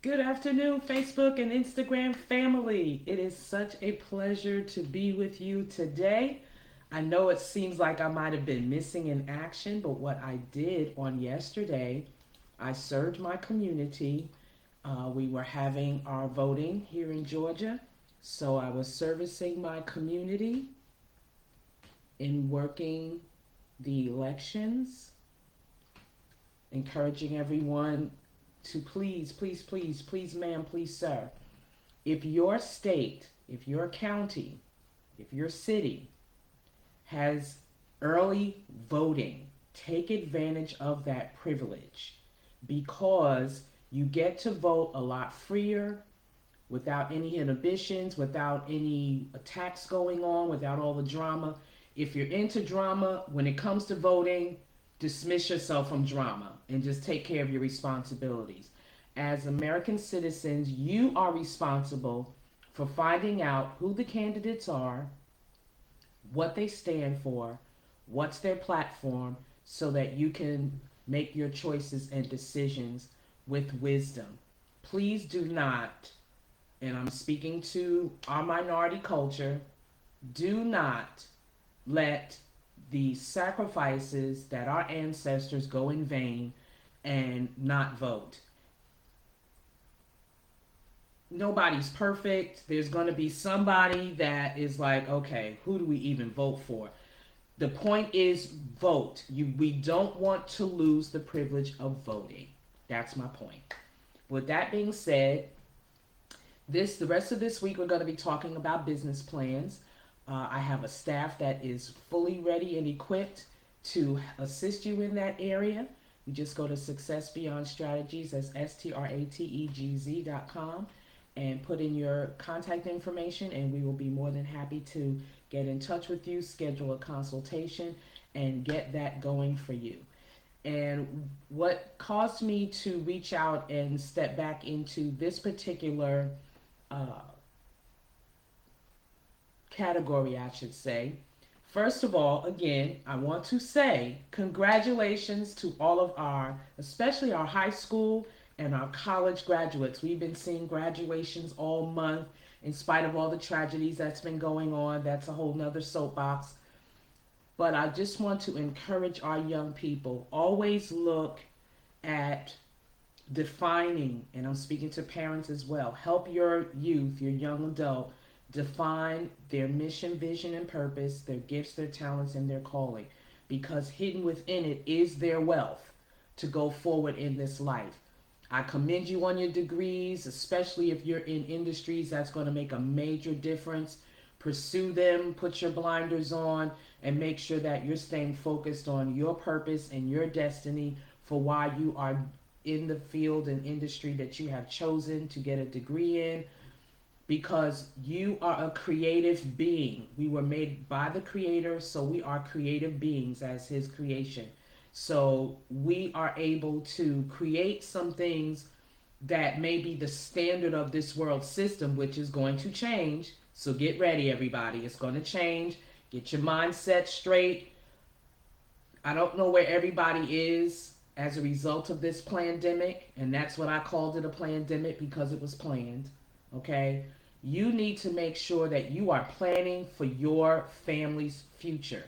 Good afternoon, Facebook and Instagram family. It is such a pleasure to be with you today. I know it seems like I might have been missing in action, but what I did on yesterday, I served my community. We were having our voting here in Georgia, so I was servicing my community in working the elections, encouraging everyone to please, ma'am, please, sir, if your state, if your county, if your city has early voting, take advantage of that privilege because you get to vote a lot freer, without any inhibitions, without any attacks going on, without all the drama. If you're into drama, when it comes to voting, dismiss yourself from drama and just take care of your responsibilities. As American citizens, you are responsible for finding out who the candidates are, what they stand for, what's their platform, so that you can make your choices and decisions with wisdom. Please do not, and I'm speaking to our minority culture, do not let the sacrifices that our ancestors go in vain and not vote. Nobody's perfect. There's going to be somebody that is like, okay, who do we even vote for? The point is vote. We don't want to lose the privilege of voting. That's my point. With that being said, the rest of this week we're going to be talking about business plans. I have a staff that is fully ready and equipped to assist you in that area. You just go to Success Beyond Strategies, that's STRATEGZ.com, and put in your contact information, and we will be more than happy to get in touch with you, schedule a consultation, and get that going for you. And what caused me to reach out and step back into this particular uh, category, I should say. First of all, again, I want to say congratulations to all of our, especially our high school and our college graduates. We've been seeing graduations all month in spite of all the tragedies that's been going on. That's a whole nother soapbox. But I just want to encourage our young people, always look at defining, and I'm speaking to parents as well, help your youth, your young adult, define their mission, vision, and purpose, their gifts, their talents, and their calling. Because hidden within it is their wealth to go forward in this life. I commend you on your degrees, especially if you're in industries that's going to make a major difference. Pursue them, put your blinders on, and make sure that you're staying focused on your purpose and your destiny for why you are in the field and industry that you have chosen to get a degree in, because you are a creative being. We were made by the Creator, so we are creative beings as His creation. So we are able to create some things that may be the standard of this world system, which is going to change. So get ready, everybody. It's going to change. Get your mindset straight. I don't know where everybody is as a result of this pandemic, and that's what I called it, a pandemic, because it was planned. Okay? You need to make sure that you are planning for your family's future.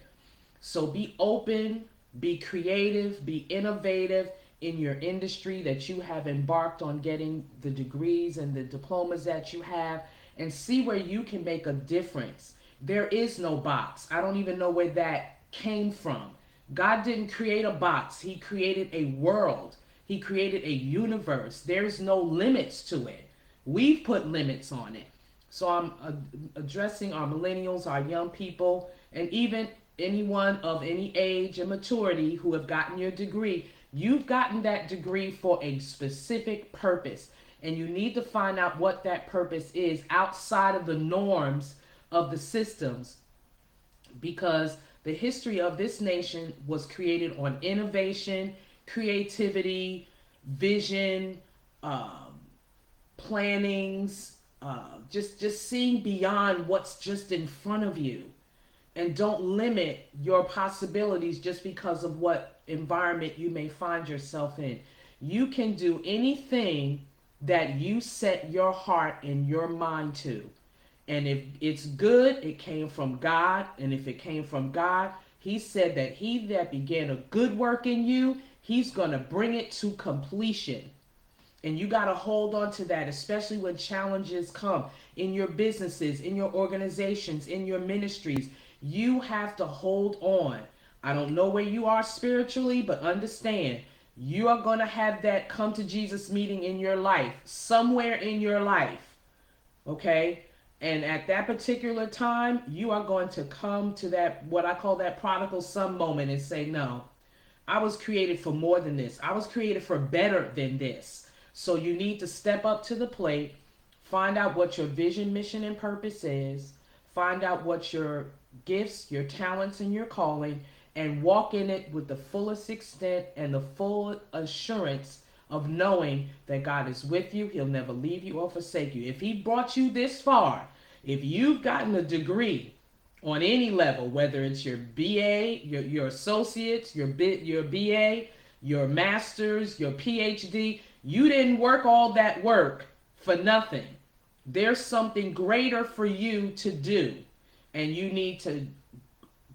So be open, be creative, be innovative in your industry that you have embarked on getting the degrees and the diplomas that you have, and see where you can make a difference. There is no box. I don't even know where that came from. God didn't create a box. He created a world. He created a universe. There's no limits to it. We've put limits on it. So I'm addressing our millennials, our young people, and even anyone of any age and maturity who have gotten your degree. You've gotten that degree for a specific purpose, and you need to find out what that purpose is outside of the norms of the systems, because the history of this nation was created on innovation, creativity, vision, um, plannings, just seeing beyond what's just in front of you, and don't limit your possibilities just because of what environment you may find yourself in. You can do anything that you set your heart and your mind to. And if it's good, it came from God. And if it came from God, he said that he that began a good work in you, he's going to bring it to completion. And you got to hold on to that, especially when challenges come in your businesses, in your organizations, in your ministries. You have to hold on. I don't know where you are spiritually, but understand you are going to have that come to Jesus meeting in your life, somewhere in your life. Okay? And at that particular time, you are going to come to that, what I call that prodigal son moment, and say, no, I was created for more than this. I was created for better than this. So you need to step up to the plate, find out what your vision, mission, and purpose is, find out what your gifts, your talents, and your calling, and walk in it with the fullest extent and the full assurance of knowing that God is with you. He'll never leave you or forsake you. If he brought you this far, if you've gotten a degree on any level, whether it's your BA, your associates, your BA, your master's, your PhD, you didn't work all that work for nothing. There's something greater for you to do, and you need to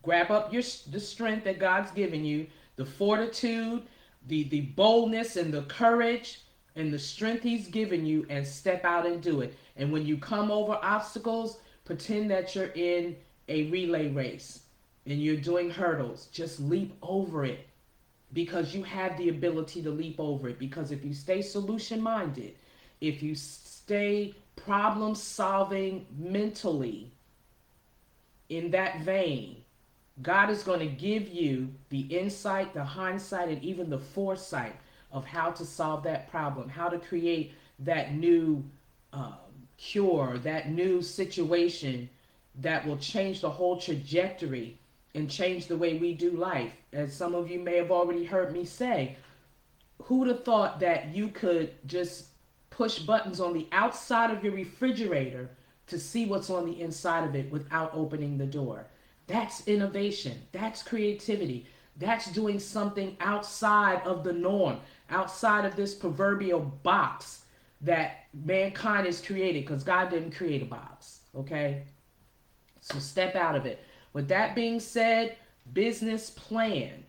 grab up the strength that God's given you, the fortitude, the boldness and the courage and the strength he's given you, and step out and do it. And when you come over obstacles, pretend that you're in a relay race and you're doing hurdles. Just leap over it, because you have the ability to leap over it. Because if you stay solution minded, if you stay problem solving mentally in that vein, God is going to give you the insight, the hindsight, and even the foresight of how to solve that problem, how to create that new um, cure, that new situation that will change the whole trajectory and change the way we do life. As some of you may have already heard me say, who'd have thought that you could just push buttons on the outside of your refrigerator to see what's on the inside of it without opening the door? That's innovation. That's creativity. That's doing something outside of the norm, outside of this proverbial box that mankind has created, because God didn't create a box. Okay? So step out of it. With that being said, business plan.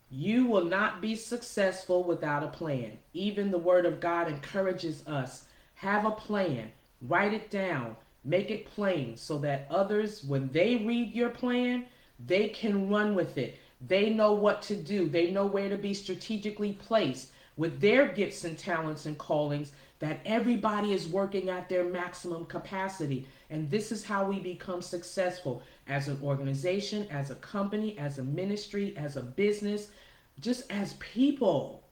You will not be successful without a plan. Even the Word of God encourages us. Have a plan. Write it down. Make it plain so that others, when they read your plan, they can run with it. They know what to do. They know where to be strategically placed with their gifts and talents and callings, that everybody is working at their maximum capacity. And this is how we become successful as an organization, as a company, as a ministry, as a business, just as people.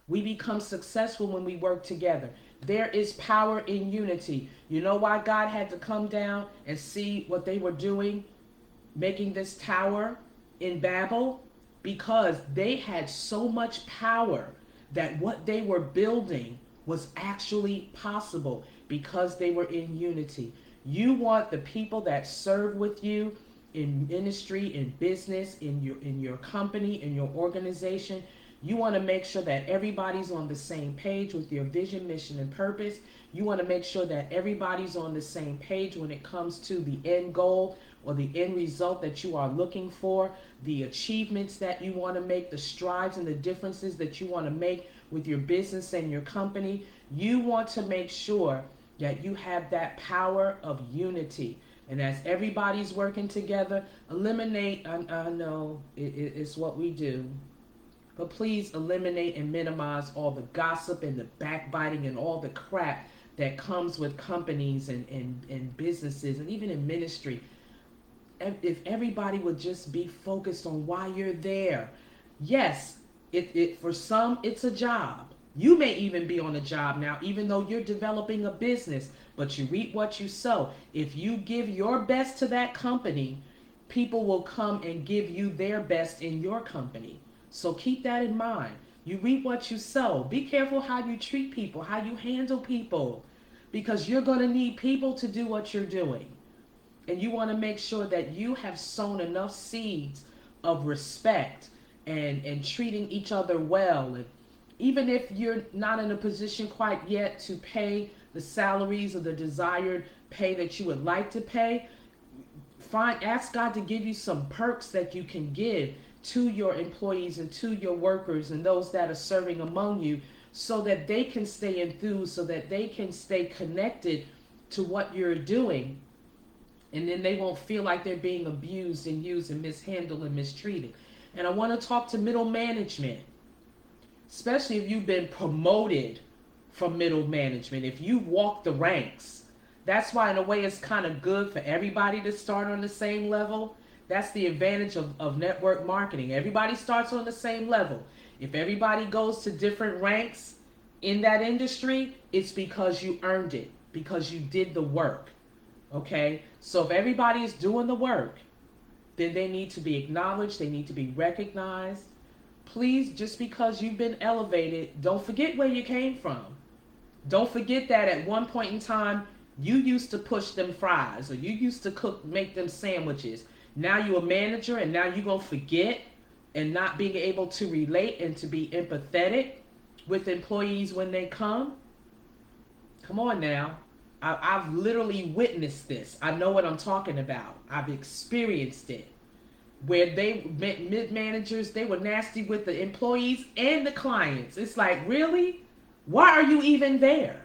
We become successful when we work together. There is power in unity. You know why God had to come down and see what they were doing, making this tower in Babel? Because they had so much power that what they were building was actually possible because they were in unity. You want the people that serve with you in ministry, in business, in your company, in your organization. You want to make sure that everybody's on the same page with your vision, mission, and purpose. You want to make sure that everybody's on the same page when it comes to the end goal or the end result that you are looking for, the achievements that you want to make, the strides and the differences that you want to make with your business and your company. You want to make sure that you have that power of unity. And as everybody's working together, eliminate, I know it's what we do, but please eliminate and minimize all the gossip and the backbiting and all the crap that comes with companies and businesses and even in ministry. If everybody would just be focused on why you're there. Yes, it for some, it's a job. You may even be on a job now, even though you're developing a business, but you reap what you sow. If you give your best to that company, people will come and give you their best in your company. So keep that in mind. You reap what you sow. Be careful how you treat people, how you handle people, because you're going to need people to do what you're doing. And you want to make sure that you have sown enough seeds of respect and treating each other well, Even if you're not in a position quite yet to pay the salaries or the desired pay that you would like to pay, ask God to give you some perks that you can give to your employees and to your workers and those that are serving among you, so that they can stay enthused, so that they can stay connected to what you're doing, and then they won't feel like they're being abused and used and mishandled and mistreated. And I want to talk to middle management, especially if you've been promoted from middle management, if you walk the ranks. That's why, in a way, it's kind of good for everybody to start on the same level. That's the advantage of network marketing. Everybody starts on the same level. If everybody goes to different ranks in that industry, it's because you earned it, because you did the work. Okay? So if everybody is doing the work, then they need to be acknowledged, they need to be recognized. Please, just because you've been elevated, don't forget where you came from. Don't forget that at one point in time, you used to push them fries, or you used to make them sandwiches. Now you're a manager, and now you're going to forget and not being able to relate and to be empathetic with employees when they come. Come on now. I've literally witnessed this. I know what I'm talking about. I've experienced it. Where they, mid managers, they were nasty with the employees and the clients. It's like, really? Why are you even there?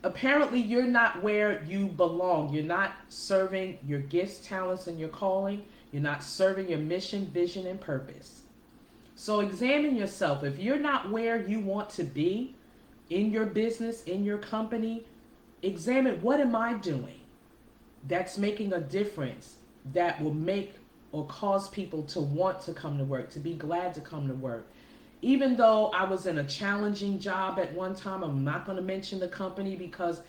Apparently, you're not where you belong. You're not serving your gifts, talents, and your calling. You're not serving your mission, vision, and purpose. So examine yourself. If you're not where you want to be in your business, in your company, examine, what am I doing that's making a difference, that will make or cause people to want to come to work, to be glad to come to work. Even though I was in a challenging job at one time, I'm not going to mention the company, because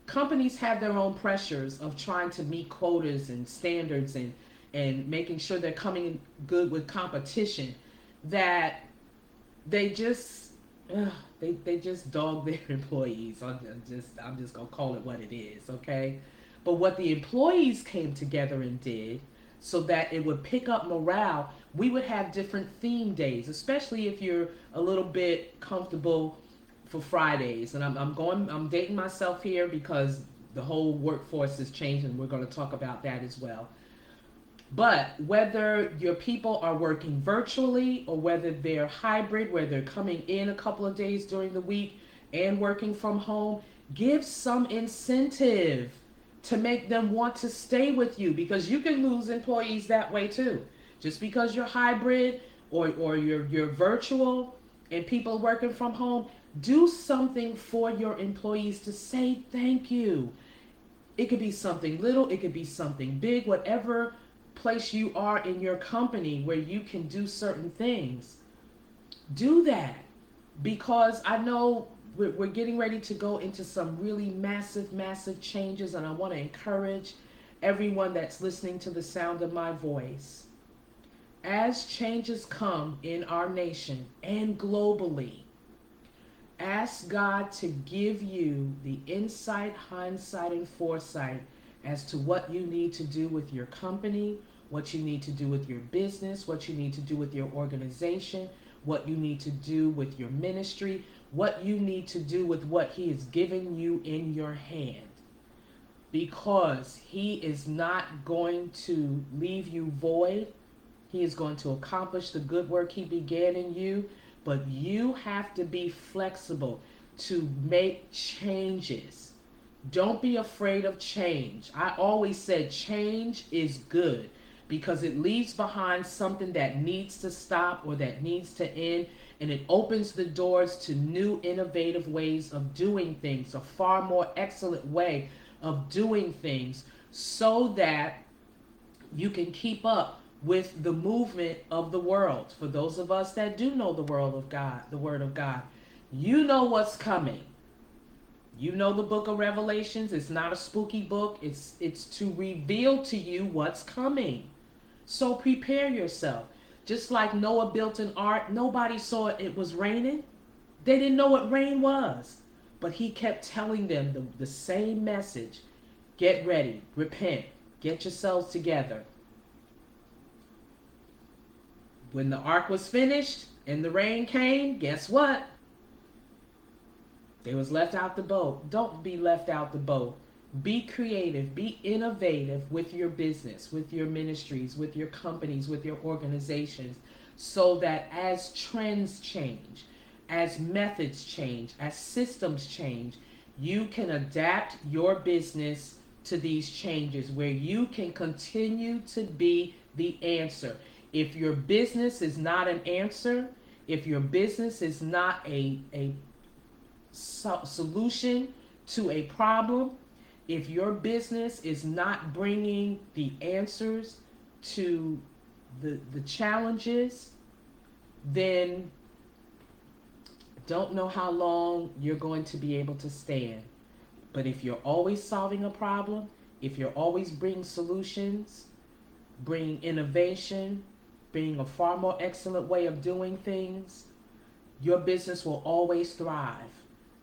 companies have their own pressures of trying to meet quotas and standards, and making sure they're coming in good with competition, that they just they just dog their employees. I'm just gonna call it what it is, okay? But what the employees came together and did, so that it would pick up morale, we would have different theme days, especially if you're a little bit comfortable for Fridays. And I'm dating myself here because the whole workforce is changing. We're going to talk about that as well. But whether your people are working virtually, or whether they're hybrid, where they're coming in a couple of days during the week and working from home, give some incentive to make them want to stay with you, because you can lose employees that way too. Just because you're hybrid, or you're virtual and people working from home, do something for your employees to say thank you. It could be something little, it could be something big, whatever place you are in your company where you can do certain things. Do that, because I know we're getting ready to go into some really massive, massive changes, and I want to encourage everyone that's listening to the sound of my voice. As changes come in our nation and globally, ask God to give you the insight, hindsight, and foresight as to what you need to do with your company, what you need to do with your business, what you need to do with your organization, what you need to do with your ministry, what you need to do with what He is giving you in your hand. Because He is not going to leave you void. He is going to accomplish the good work He began in you. But you have to be flexible to make changes. Don't be afraid of change. I always said change is good, because it leaves behind something that needs to stop or that needs to end, and it opens the doors to new innovative ways of doing things, a far more excellent way of doing things, so that you can keep up with the movement of the world. For those of us that do know the world of God, the Word of God, you know what's coming. You know the book of Revelations. It's not a spooky book. It's to reveal to you what's coming. So prepare yourself. Just like Noah built an ark, nobody saw it was raining. They didn't know what rain was. But he kept telling them the same message. Get ready, repent, get yourselves together. When the ark was finished, and the rain came, guess what? They was left out the boat. Don't be left out the boat. Be creative, be innovative with your business, with your ministries, with your companies, with your organizations, so that as trends change, as methods change, as systems change, you can adapt your business to these changes where you can continue to be the answer. If your business is not an answer, if your business is not a solution to a problem, if your business is not bringing the answers to the challenges, then don't know how long you're going to be able to stand. But if you're always solving a problem, if you're always bringing solutions, bringing innovation, bringing a far more excellent way of doing things, your business will always thrive.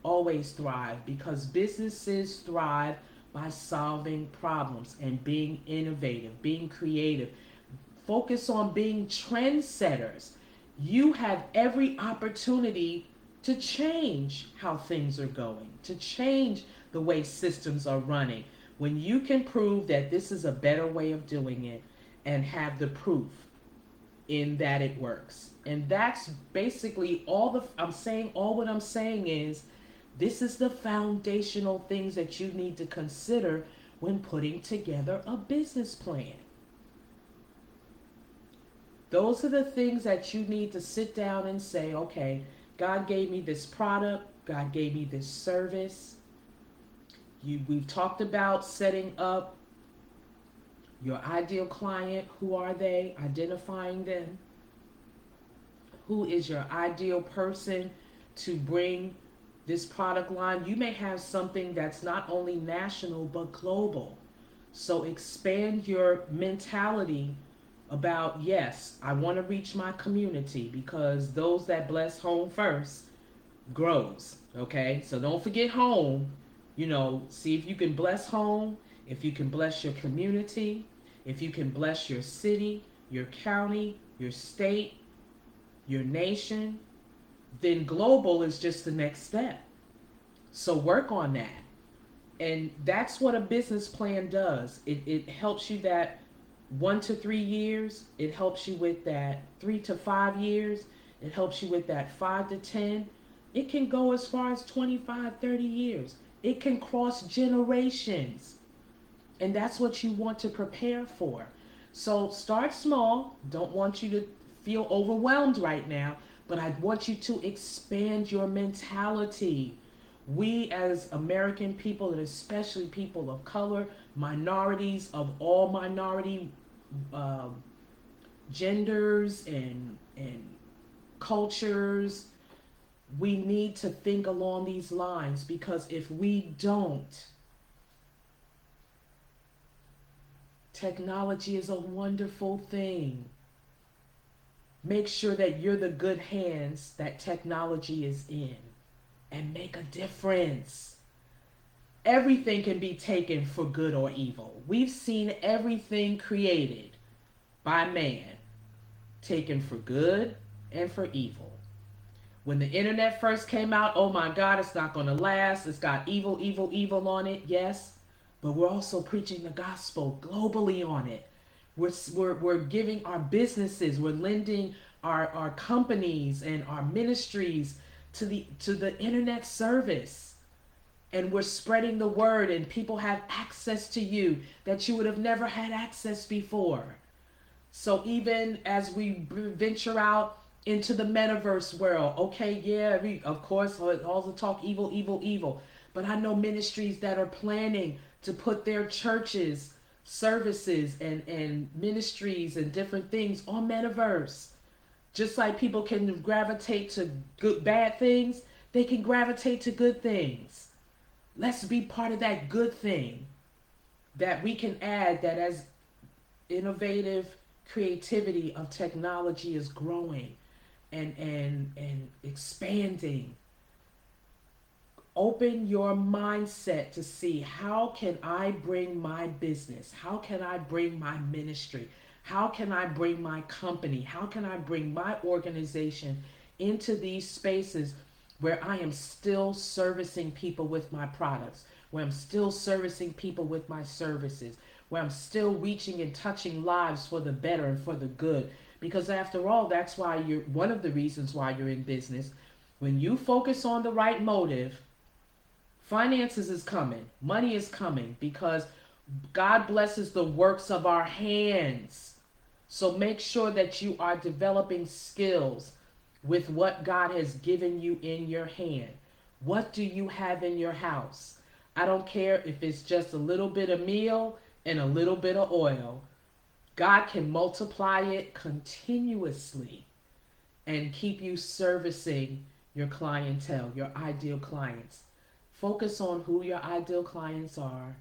Always thrive, because businesses thrive by solving problems and being innovative, being creative. Focus on being trendsetters. You have every opportunity to change how things are going, to change the way systems are running. When you can prove that this is a better way of doing it and have the proof in that it works. And that's basically all the I'm saying. All what I'm saying is this is the foundational things that you need to consider when putting together a business plan. Those are the things that you need to sit down and say, okay, God gave me this product, God gave me this service. We've talked about setting up your ideal client. Who are they? Identifying them. Who is your ideal person to bring this product line? You may have something that's not only national but global. So expand your mentality about, yes, I want to reach my community, because those that bless home first grows. Okay, so don't forget home. See if you can bless home, if you can bless your community, if you can bless your city, your county, your state, your nation, then global is just the next step. So work on that. And that's what a business plan does. It helps you that 1 to 3 years. It helps you with that 3 to 5 years. It helps you with that 5 to 10. It can go as far as 25, 30 years. It can cross generations. And that's what you want to prepare for. So start small. Don't want you to feel overwhelmed right now, but I want you to expand your mentality. We as American people, and especially people of color, minorities of all minority um, genders and cultures, we need to think along these lines, because if we don't, technology is a wonderful thing. Make sure that you're the good hands that technology is in, and make a difference. Everything can be taken for good or evil. We've seen everything created by man taken for good and for evil. When the internet first came out, oh my God, it's not going to last. It's got evil, evil, evil on it, yes. But we're also preaching the gospel globally on it. We're giving our businesses, we're lending our companies and our ministries to the internet service. And we're spreading the word, and people have access to you that you would have never had access before. So even as we venture out into the metaverse world, okay, yeah, of course, all the talk evil, evil, evil. But I know ministries that are planning to put their churches, services, and ministries and different things on metaverse. Just like people can gravitate to bad things, they can gravitate to good things. Let's be part of that good thing that we can add, that as innovative creativity of technology is growing and expanding. Open your mindset to see, how can I bring my business? How can I bring my ministry? How can I bring my company, how can I bring my organization into these spaces where I am still servicing people with my products, where I'm still servicing people with my services, where I'm still reaching and touching lives for the better and for the good. Because after all, that's why you're one of the reasons why you're in business. When you focus on the right motive, finances is coming, money is coming because God blesses the works of our hands. So make sure that you are developing skills with what God has given you in your hand. What do you have in your house? I don't care if it's just a little bit of meal and a little bit of oil. God can multiply it continuously and keep you servicing your clientele, your ideal clients. Focus on who your ideal clients are.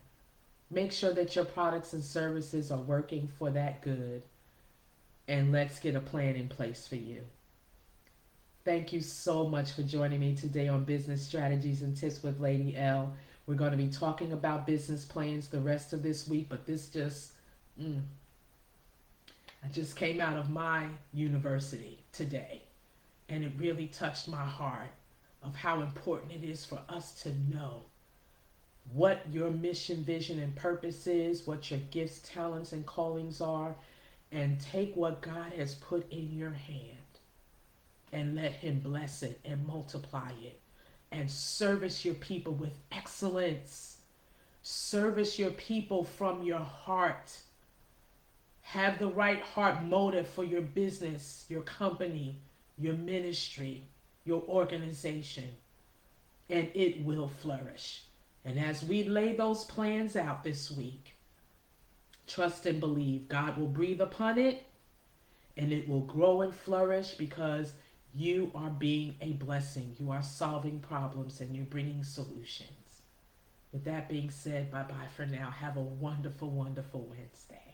Make sure that your products and services are working for that good. And let's get a plan in place for you. Thank you so much for joining me today on Business Strategies and Tips with Lady L. We're going to be talking about business plans the rest of this week, but this just, I just came out of my university today, and it really touched my heart of how important it is for us to know what your mission, vision, and purpose is, what your gifts, talents, and callings are, and take what God has put in your hand and let Him bless it and multiply it and service your people with excellence. Service your people from your heart. Have the right heart motive for your business, your company, your ministry, your organization, and it will flourish. And as we lay those plans out this week, trust and believe God will breathe upon it and it will grow and flourish because you are being a blessing. You are solving problems and you're bringing solutions. With that being said, bye bye for now. Have a wonderful, wonderful Wednesday.